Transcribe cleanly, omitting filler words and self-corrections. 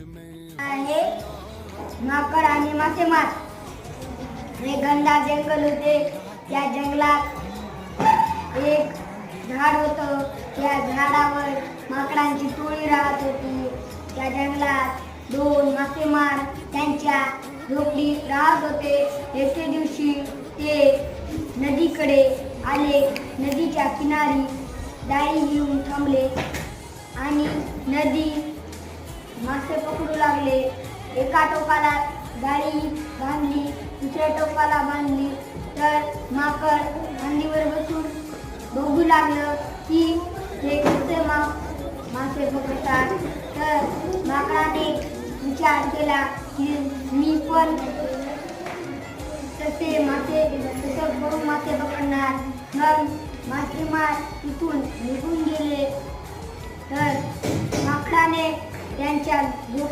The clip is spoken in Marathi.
आहे माकड आणि मासेमार. हे घनदाट जंगल होते. त्या जंगलात एक झाड होतं. त्या झाडावर माकडांची टोळी राहत होती. त्या जंगलात दोन मासेमार त्यांच्या झोपडीत राहत होते. एके दिवशी ते नदीकडे आले. नदीच्या किनारी जाळी घेऊन थांबले आणि नदी मासे पकडू लागले. एका टोकाला जाळी बांधली, दुसऱ्या टोकाला बांधली. तर माकड फांदीवर बसून बघू लागलं की हे कसे मासे पकडतात. तर माकडाने विचार केला की मी पण तसं करून मासे पकडणार. मग मासेमार तिथून निघून गेले. तर माकडाने त्यांच्या